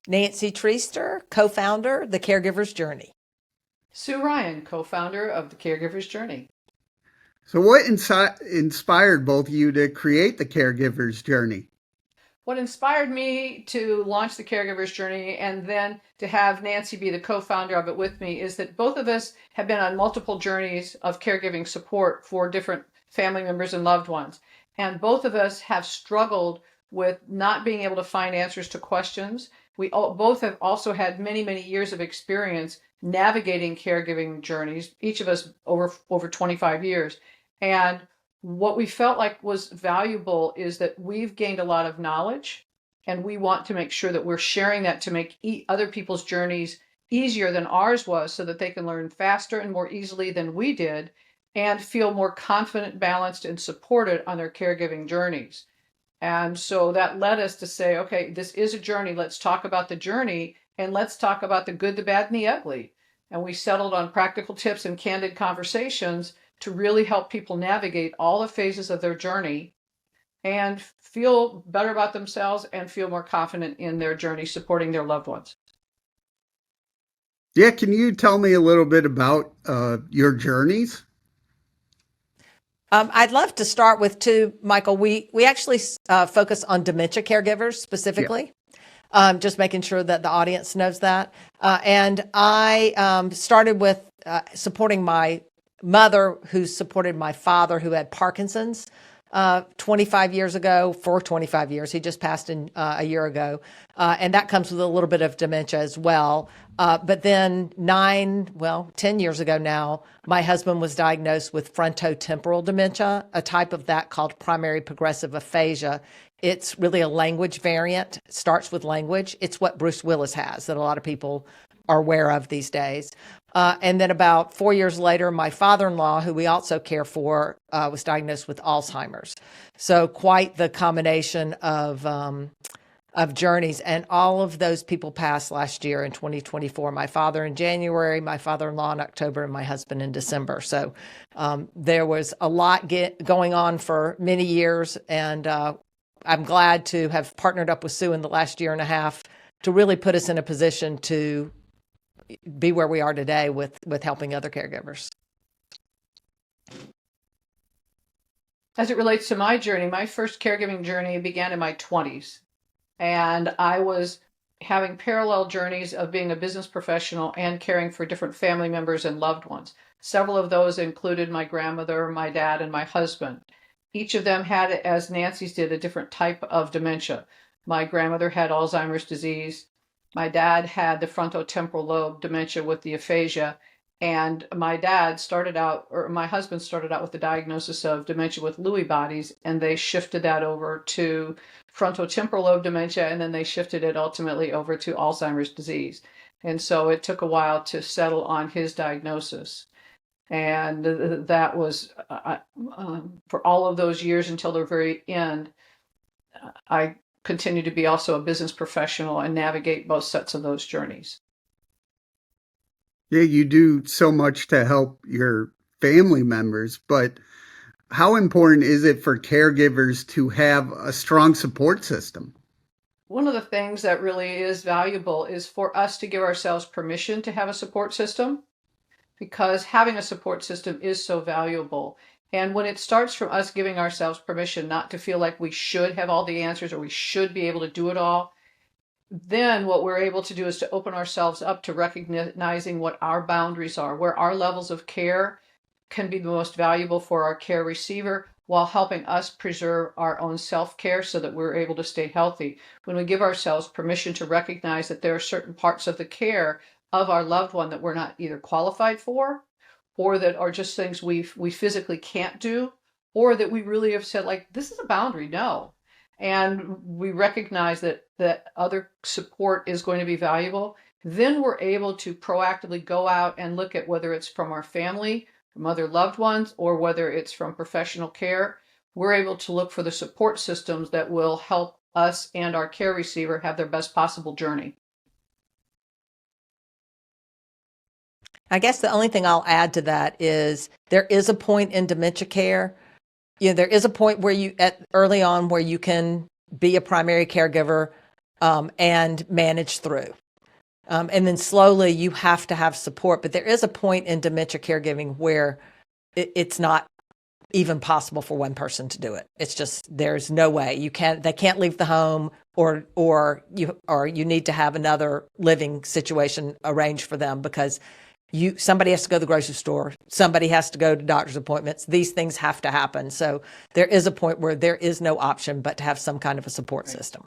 Nancy Treaster, co-founder, The Caregiver's Journey. Sue Ryan, co-founder of the Caregiver's Journey. So, what inspired both of you to create the caregiver's journey? What inspired me to launch the Caregiver's Journey and then to have Nancy be the co-founder of it with me is that both of us have been on multiple journeys of caregiving support for different family members and loved ones. And both of us have struggled with not being able to find answers to questions. We both have also had many, many years of experience navigating caregiving journeys, each of us over 25 years. And what we felt like was valuable is that we've gained a lot of knowledge, and we want to make sure that we're sharing that to make other people's journeys easier than ours was, so that they can learn faster and more easily than we did and feel more confident, balanced, and supported on their caregiving journeys. And so that led us to say, okay, this is a journey. Let's talk about the journey, and let's talk about the good, the bad, and the ugly. And we settled on practical tips and candid conversations to really help people navigate all the phases of their journey and feel better about themselves and feel more confident in their journey supporting their loved ones. Yeah, can you tell me a little bit about your journeys? I'd love to start with too, Michael. We actually focus on dementia caregivers specifically, just making sure that the audience knows that. And I started with supporting my mother, who supported my father, who had Parkinson's 25 years ago, for 25 years. He just passed a year ago. And that comes with a little bit of dementia as well. But then 10 years ago now, my husband was diagnosed with frontotemporal dementia, a type of that called primary progressive aphasia. It's really a language variant. It starts with language. It's what Bruce Willis has that a lot of people are aware of these days. And then about 4 years later, my father-in-law, who we also care for, was diagnosed with Alzheimer's. So quite the combination of journeys. And all of those people passed last year in 2024. My father in January, my father-in-law in October, and my husband in December. So there was a lot going on for many years. And I'm glad to have partnered up with Sue in the last year and a half to really put us in a position to be where we are today with helping other caregivers. As it relates to my journey, my first caregiving journey began in my 20s. And I was having parallel journeys of being a business professional and caring for different family members and loved ones. Several of those included my grandmother, my dad, and my husband. Each of them had, as Nancy's did, a different type of dementia. My grandmother had Alzheimer's disease. My dad had the frontotemporal lobe dementia with the aphasia. And my husband started out with the diagnosis of dementia with Lewy bodies, and they shifted that over to frontotemporal lobe dementia, and then they shifted it ultimately over to Alzheimer's disease. And so it took a while to settle on his diagnosis. And that was, for all of those years until the very end, I continue to be also a business professional and navigate both sets of those journeys. Yeah, you do so much to help your family members, but how important is it for caregivers to have a strong support system? One of the things that really is valuable is for us to give ourselves permission to have a support system, because having a support system is so valuable. And when it starts from us giving ourselves permission not to feel like we should have all the answers or we should be able to do it all, then what we're able to do is to open ourselves up to recognizing what our boundaries are, where our levels of care can be the most valuable for our care receiver, while helping us preserve our own self-care so that we're able to stay healthy. When we give ourselves permission to recognize that there are certain parts of the care of our loved one that we're not either qualified for, or that are just things we physically can't do, or that we really have said, like, this is a boundary, no. And we recognize that other support is going to be valuable, then we're able to proactively go out and look at whether it's from our family, from other loved ones, or whether it's from professional care. We're able to look for the support systems that will help us and our care receiver have their best possible journey. I guess the only thing I'll add to that is there is a point in dementia care. There is a point where early on where you can be a primary caregiver and manage through. And then slowly you have to have support. But there is a point in dementia caregiving where it's not even possible for one person to do it. It's just, there's no way they can't leave the home, or you need to have another living situation arranged for them, because somebody has to go to the grocery store, somebody has to go to doctor's appointments. These things have to happen. So there is a point where there is no option but to have some kind of a support system.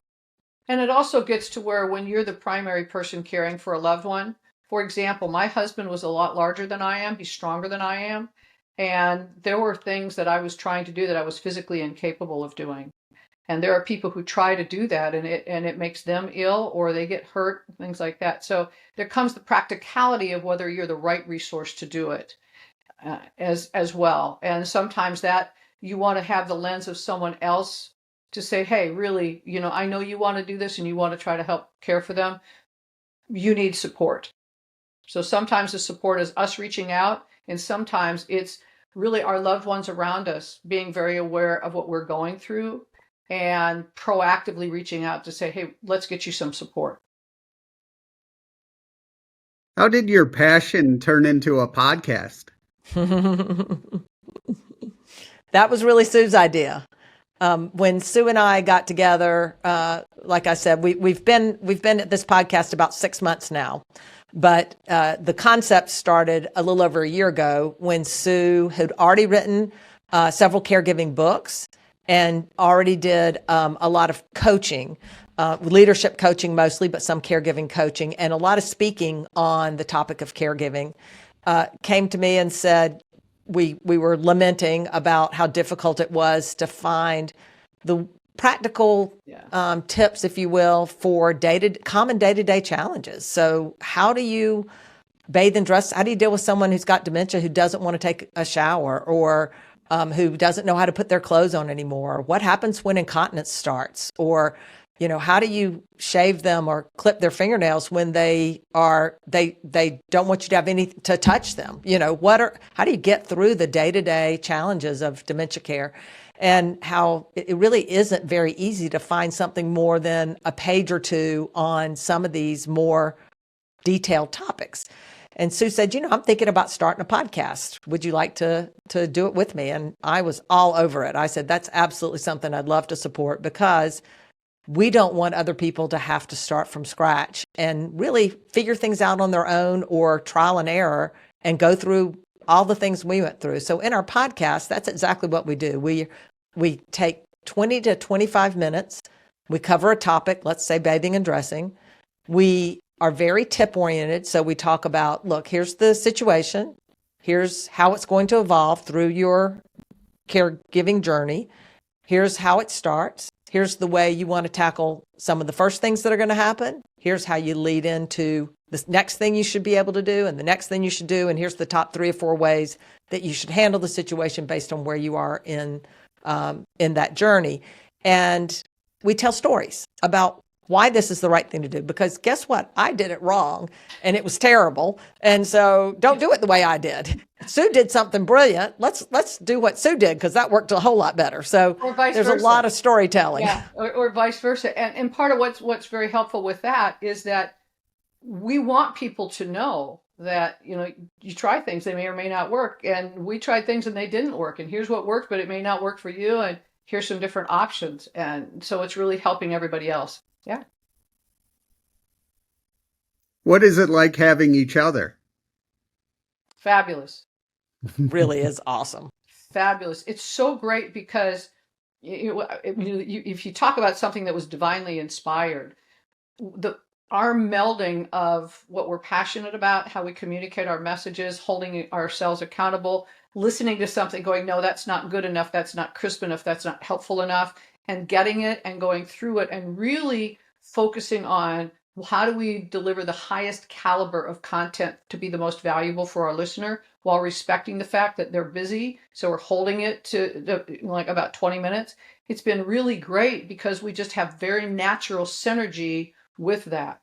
And it also gets to where when you're the primary person caring for a loved one, for example, my husband was a lot larger than I am. He's stronger than I am. And there were things that I was trying to do that I was physically incapable of doing. And there are people who try to do that, and it makes them ill, or they get hurt, things like that. So there comes the practicality of whether you're the right resource to do it as well. And sometimes that you want to have the lens of someone else to say, hey, really, I know you want to do this and you want to try to help care for them. You need support. So sometimes the support is us reaching out, and sometimes it's really our loved ones around us being very aware of what we're going through and proactively reaching out to say, hey, let's get you some support. How did your passion turn into a podcast? That was really Sue's idea. When Sue and I got together, like I said, we've been at this podcast about 6 months now, but the concept started a little over a year ago when Sue had already written several caregiving books and already did a lot of coaching, leadership coaching mostly, but some caregiving coaching, and a lot of speaking on the topic of caregiving. Came to me and said, we were lamenting about how difficult it was to find the practical tips, if you will, for common day-to-day challenges. So how do you bathe and dress? How do you deal with someone who's got dementia who doesn't want to take a shower, or who doesn't know how to put their clothes on anymore? What happens when incontinence starts? Or, how do you shave them or clip their fingernails when they don't want you to have anything to touch them? How do you get through the day-to-day challenges of dementia care? And how it really isn't very easy to find something more than a page or two on some of these more detailed topics. And Sue said, I'm thinking about starting a podcast. Would you like to do it with me? And I was all over it. I said, that's absolutely something I'd love to support, because we don't want other people to have to start from scratch and really figure things out on their own, or trial and error, and go through all the things we went through. So in our podcast, that's exactly what we do. We take 20 to 25 minutes. We cover a topic, let's say bathing and dressing. We are very tip oriented. So we talk about, look, here's the situation. Here's how it's going to evolve through your caregiving journey. Here's how it starts. Here's the way you want to tackle some of the first things that are going to happen. Here's how you lead into the next thing you should be able to do, and the next thing you should do. And here's the top 3 or 4 ways that you should handle the situation based on where you are in that journey. And we tell stories about why this is the right thing to do, because guess what? I did it wrong and it was terrible. And so don't do it the way I did. Sue did something brilliant. Let's do what Sue did, because that worked a whole lot better. So there's a lot of storytelling. Yeah, or vice versa. And part of what's very helpful with that is that we want people to know that, you try things, they may or may not work. And we tried things and they didn't work. And here's what worked, but it may not work for you. And here's some different options. And so it's really helping everybody else. Yeah. What is it like having each other? Fabulous. Really is awesome. Fabulous. It's so great because if you talk about something that was divinely inspired, our melding of what we're passionate about, how we communicate our messages, holding ourselves accountable, listening to something, going, no, that's not good enough, that's not crisp enough, that's not helpful enough, and getting it and going through it and really focusing on how do we deliver the highest caliber of content to be the most valuable for our listener while respecting the fact that they're busy. So we're holding it to like about 20 minutes. It's been really great because we just have very natural synergy with that.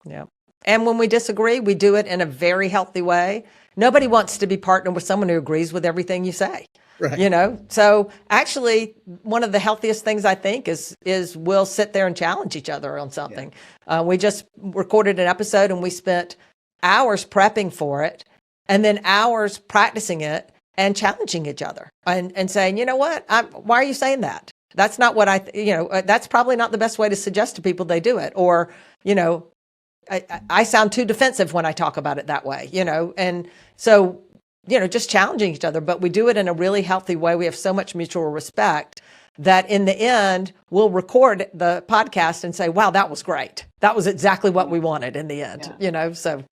Yeah. And when we disagree, we do it in a very healthy way. nobody wants to be partnered with someone who agrees with everything you say. Right. So actually one of the healthiest things I think is we'll sit there and challenge each other on something. We just recorded an episode and we spent hours prepping for it and then hours practicing it and challenging each other and saying, you know what, why are you saying that? That's not what that's probably not the best way to suggest to people they do it. Or, I sound too defensive when I talk about it that way, and so, just challenging each other, but we do it in a really healthy way. We have so much mutual respect that in the end, we'll record the podcast and say, wow, that was great. That was exactly what we wanted in the end, so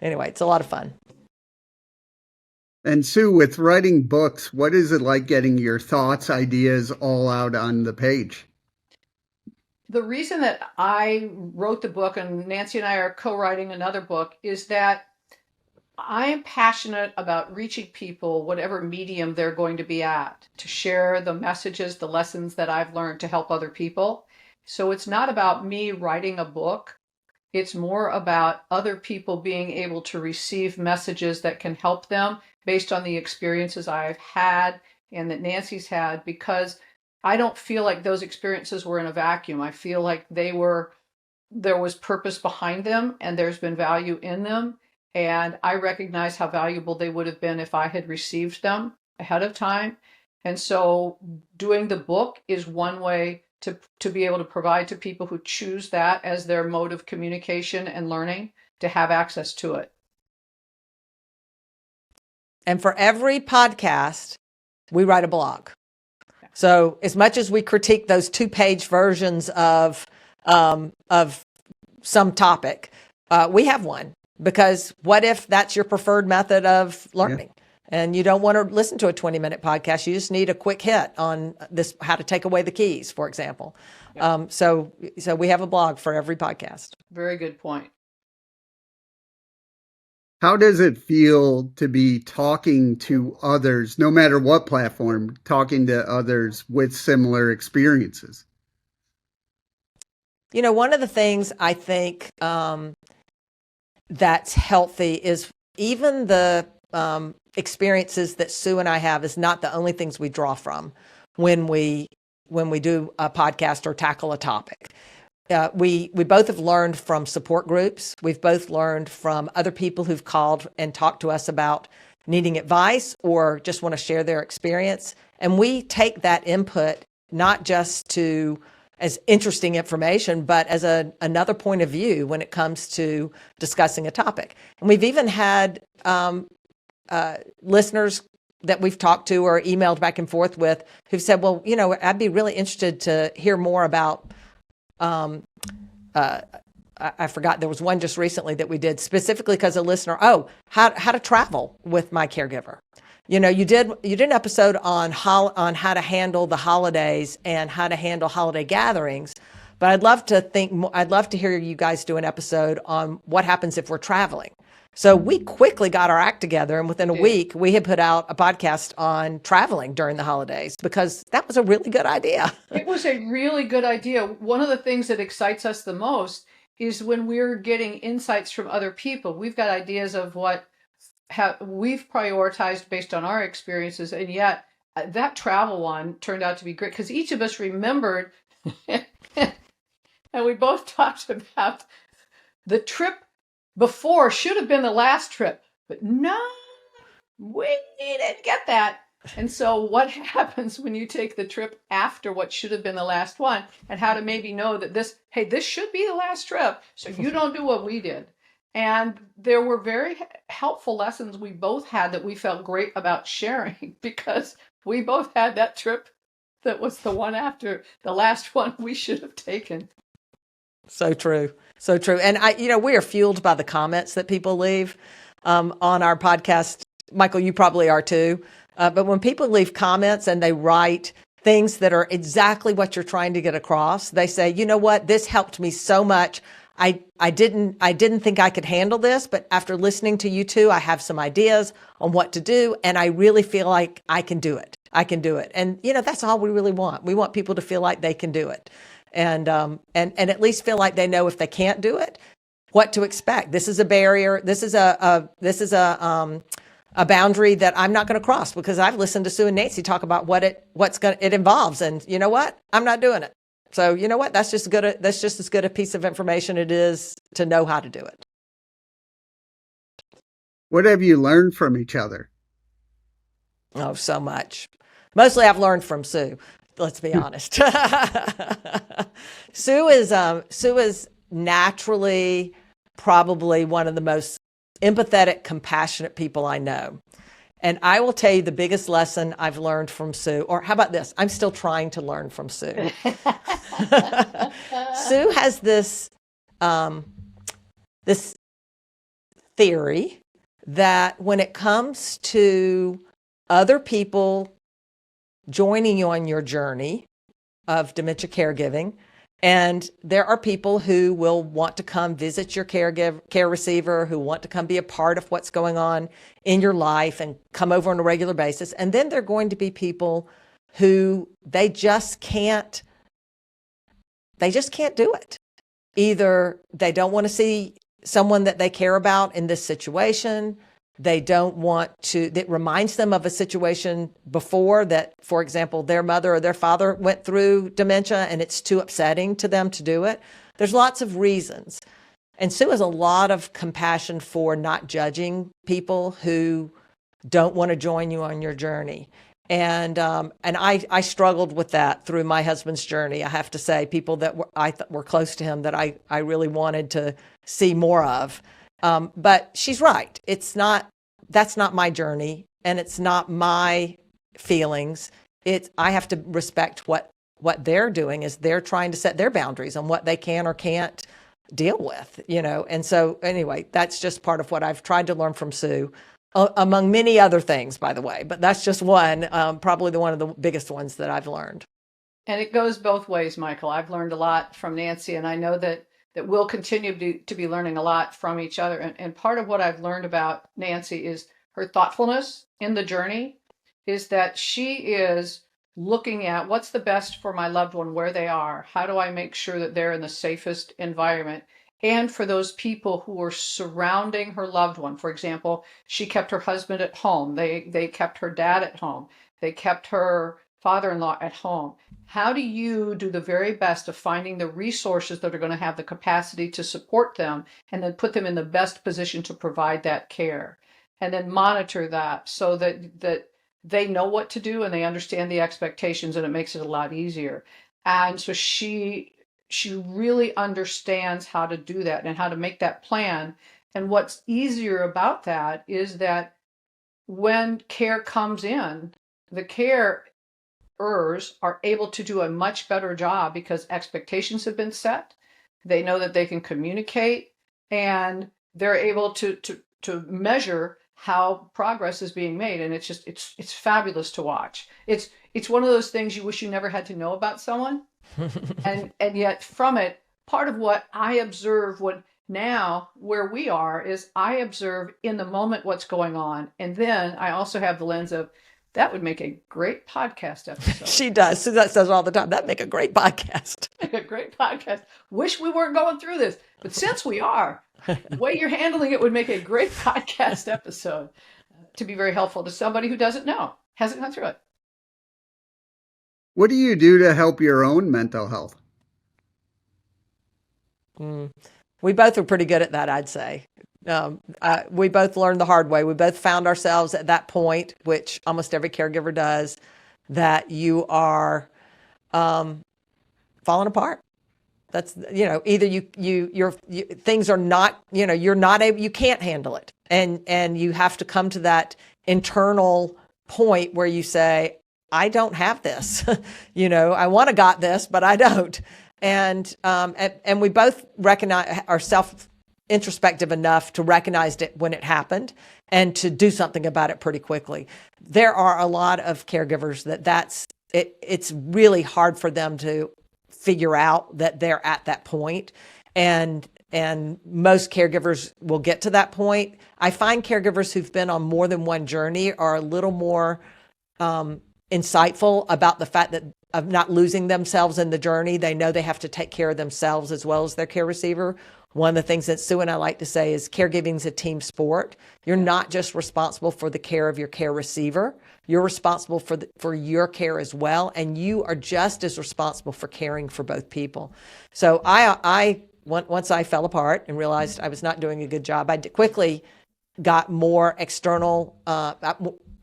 anyway, it's a lot of fun. And Sue, with writing books, what is it like getting your thoughts, ideas all out on the page? The reason that I wrote the book, and Nancy and I are co-writing another book, is that I am passionate about reaching people, whatever medium they're going to be at, to share the messages, the lessons that I've learned to help other people. So it's not about me writing a book. It's more about other people being able to receive messages that can help them based on the experiences I've had and that Nancy's had, because I don't feel like those experiences were in a vacuum. I feel like there was purpose behind them and there's been value in them. And I recognize how valuable they would have been if I had received them ahead of time. And so doing the book is one way to be able to provide to people who choose that as their mode of communication and learning to have access to it. And for every podcast, we write a blog. So as much as we critique those 2-page versions of some topic, we have one, because what if that's your preferred method of learning? And you don't want to listen to a 20-minute podcast. You just need a quick hit on this, how to take away the keys, for example. So we have a blog for every podcast. Very good point. How does it feel to be talking to others, no matter what platform, talking to others with similar experiences? One of the things I think that's healthy is even the experiences that Sue and I have is not the only things we draw from when we do a podcast or tackle a topic. We both have learned from support groups. We've both learned from other people who've called and talked to us about needing advice or just want to share their experience. And we take that input not just as interesting information, but as another point of view when it comes to discussing a topic. And we've even had listeners that we've talked to or emailed back and forth with who've said, well, I'd be really interested to hear more about I forgot, there was one just recently that we did specifically because a listener, how to travel with my caregiver. You did an episode on how to handle the holidays and how to handle holiday gatherings, but I'd love to hear you guys do an episode on what happens if we're traveling. So we quickly got our act together, and within a week, we had put out a podcast on traveling during the holidays because that was a really good idea. It was a really good idea. One of the things that excites us the most is when we're getting insights from other people. We've got ideas of what we've prioritized based on our experiences, and yet that travel one turned out to be great because each of us remembered, and we both talked about the trip before should have been the last trip, but no, we didn't get that. And so what happens when you take the trip after what should have been the last one, and how to maybe know that this should be the last trip, so you don't do what we did. And there were very helpful lessons we both had that we felt great about sharing because we both had that trip that was the one after the last one we should have taken. So true. So true. And we are fueled by the comments that people leave on our podcast. Michael, you probably are too. But when people leave comments and they write things that are exactly what you're trying to get across, they say, you know what, this helped me so much. I didn't think I could handle this, but after listening to you two, I have some ideas on what to do. And I really feel like I can do it. I can do it. And, that's all we really want. We want people to feel like they can do it. And at least feel like they know if they can't do it, what to expect. This is a barrier. This is a boundary that I'm not going to cross because I've listened to Sue and Nancy talk about what it involves, and you know what? I'm not doing it. So you know what? That's just as good a piece of information it is to know how to do it. What have you learned from each other? Oh, so much. Mostly I've learned from Sue. Let's be honest. Sue is naturally probably one of the most empathetic, compassionate people I know. And I will tell you the biggest lesson I've learned from Sue, or how about this? I'm still trying to learn from Sue. Sue has this theory that when it comes to other people joining you on your journey of dementia caregiving, and there are people who will want to come visit your care receiver, who want to come be a part of what's going on in your life and come over on a regular basis. And then there are going to be people who they just can't do it. Either they don't want to see someone that they care about in this situation. They don't want to, that reminds them of a situation before that, for example, their mother or their father went through dementia and it's too upsetting to them to do it. There's lots of reasons. And Sue has a lot of compassion for not judging people who don't want to join you on your journey. And I struggled with that through my husband's journey. I have to say, people that were close to him that I really wanted to see more of. But she's right. That's not my journey, and it's not my feelings. I have to respect what they're doing is they're trying to set their boundaries on what they can or can't deal with, And so anyway, that's just part of what I've tried to learn from Sue, among many other things, by the way. But that's just one, probably one of the biggest ones that I've learned. And it goes both ways, Michael. I've learned a lot from Nancy, and I know that we'll continue to be learning a lot from each other. And part of what I've learned about Nancy is her thoughtfulness in the journey, is that she is looking at what's the best for my loved one, where they are. How do I make sure that they're in the safest environment? And for those people who are surrounding her loved one. For example, she kept her husband at home. They kept her dad at home. They kept her father-in-law at home. How do you do the very best of finding the resources that are going to have the capacity to support them and then put them in the best position to provide that care? And then monitor that so that they know what to do and they understand the expectations, and it makes it a lot easier. And so she really understands how to do that and how to make that plan. And what's easier about that is that when care comes in, the carers are able to do a much better job because expectations have been set. They know that they can communicate, and they're able to measure how progress is being made. And it's fabulous to watch. It's one of those things you wish you never had to know about someone. and yet from it, part of what I observe where we are is I observe in the moment what's going on. And then I also have the lens of, that would make a great podcast episode. She does. So that says all the time, that'd make a great podcast. Make a great podcast. Wish we weren't going through this. But since we are, the way you're handling it would make a great podcast episode to be very helpful to somebody who doesn't know, hasn't gone through it. What do you do to help your own mental health? We both are pretty good at that, I'd say. We both learned the hard way. We both found ourselves at that point, which almost every caregiver does, that you are falling apart. That's, either your things are not, you're not able, you can't handle it. And you have to come to that internal point where you say, I don't have this. I want to got this, but I don't. And we both recognize are self-introspective enough to recognize it when it happened and to do something about it pretty quickly. There are a lot of caregivers it's really hard for them to figure out that they're at that point. And most caregivers will get to that point. I find caregivers who've been on more than one journey are a little more insightful about the fact that of not losing themselves in the journey. They know they have to take care of themselves as well as their care receiver. One of the things that Sue and I like to say is caregiving is a team sport. You're not just responsible for the care of your care receiver. You're responsible for your care as well, and you are just as responsible for caring for both people. So once I fell apart and realized I was not doing a good job, I quickly got more external,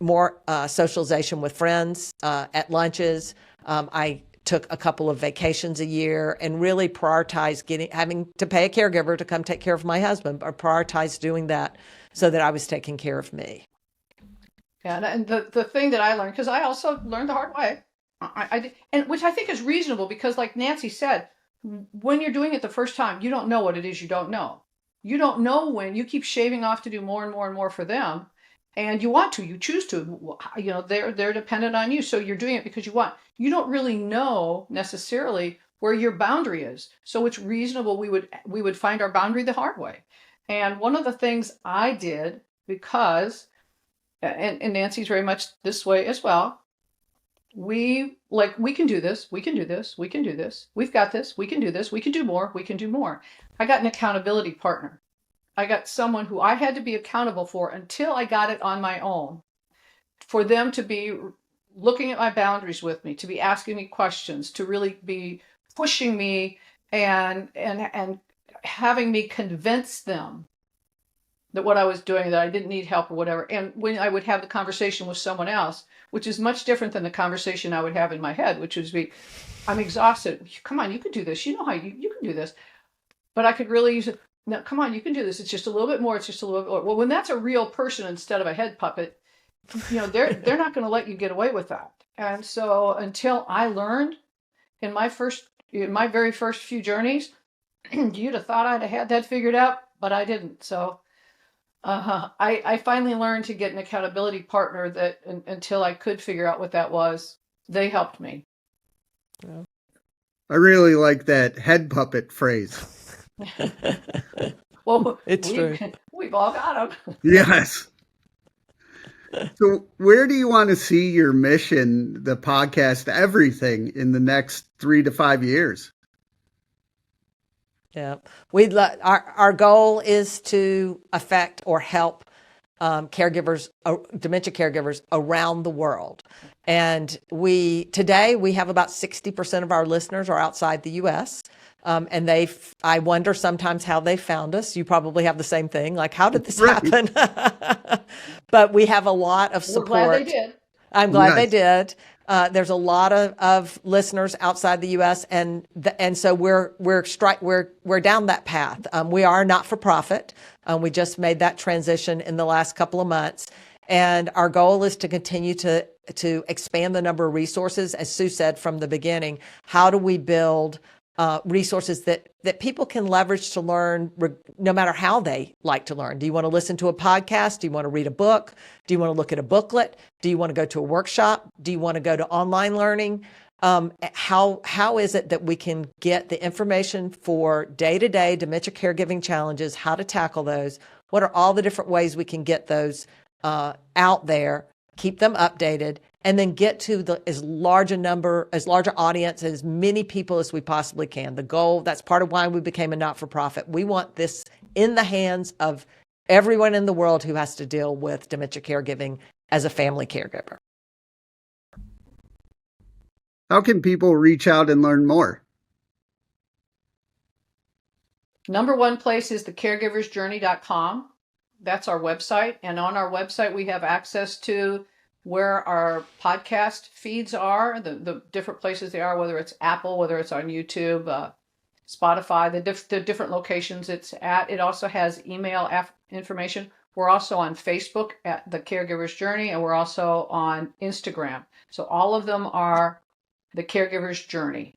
more socialization with friends at lunches. I took a couple of vacations a year and really prioritized having to pay a caregiver to come take care of my husband, or prioritized doing that so that I was taking care of me. Yeah, and the thing that I learned, because I also learned the hard way, I did, and which I think is reasonable, because like Nancy said, when you're doing it the first time, you don't know what it is you don't know. You don't know when you keep shaving off to do more and more and more for them, and you want to, you choose to, they're dependent on you, so you're doing it because you want. You don't really know necessarily where your boundary is, so it's reasonable we would find our boundary the hard way. And one of the things I did, because and Nancy's very much this way as well. We can do this, we can do this, we can do this, we've got this, we can do this, we can do more, we can do more. I got an accountability partner. I got someone who I had to be accountable for until I got it on my own, for them to be looking at my boundaries with me, to be asking me questions, to really be pushing me and having me convince them that what I was doing, that I didn't need help or whatever. And when I would have the conversation with someone else, which is much different than the conversation I would have in my head, which would be, I'm exhausted. Come on, you can do this. You know how you can do this. But I could really use it. No, come on, you can do this. It's just a little bit more. It's just a little bit more. Well, when that's a real person instead of a head puppet, they're not going to let you get away with that. And so until I learned in my very first few journeys, you'd have thought I'd have had that figured out, but I didn't. So I finally learned to get an accountability partner that until I could figure out what that was, they helped me. Yeah. I really like that head puppet phrase. Well, it's true. We've all got them. Yes. So where do you want to see your mission, the podcast, everything, in the next 3 to 5 years? Yeah, our goal is to affect or help caregivers, dementia caregivers around the world. And today we have about 60% of our listeners are outside the U.S. And I wonder sometimes how they found us. You probably have the same thing. Like, how did this happen? But we have a lot of support. We're glad they did. I'm glad they did. There's a lot of listeners outside the U.S. and so we're down that path. We are not for profit. We just made that transition in the last couple of months, and our goal is to continue to expand the number of resources. As Sue said from the beginning, how do we build resources that people can leverage to learn, no matter how they like to learn? Do you want to listen to a podcast? Do you want to read a book? Do you want to look at a booklet? Do you want to go to a workshop? Do you want to go to online learning? How is it that we can get the information for day-to-day dementia caregiving challenges, how to tackle those? What are all the different ways we can get those out there, keep them updated, and then get to as large an audience, as many people as we possibly can. The goal, that's part of why we became a not-for-profit. We want this in the hands of everyone in the world who has to deal with dementia caregiving as a family caregiver. How can people reach out and learn more? Number one place is thecaregiversjourney.com. That's our website. And on our website, we have access to where our podcast feeds are, the different places they are, whether it's Apple, whether it's on YouTube, Spotify, the different locations it's at. It also has email information. We're also on Facebook at The Caregiver's Journey, and we're also on Instagram. So all of them are The Caregiver's Journey.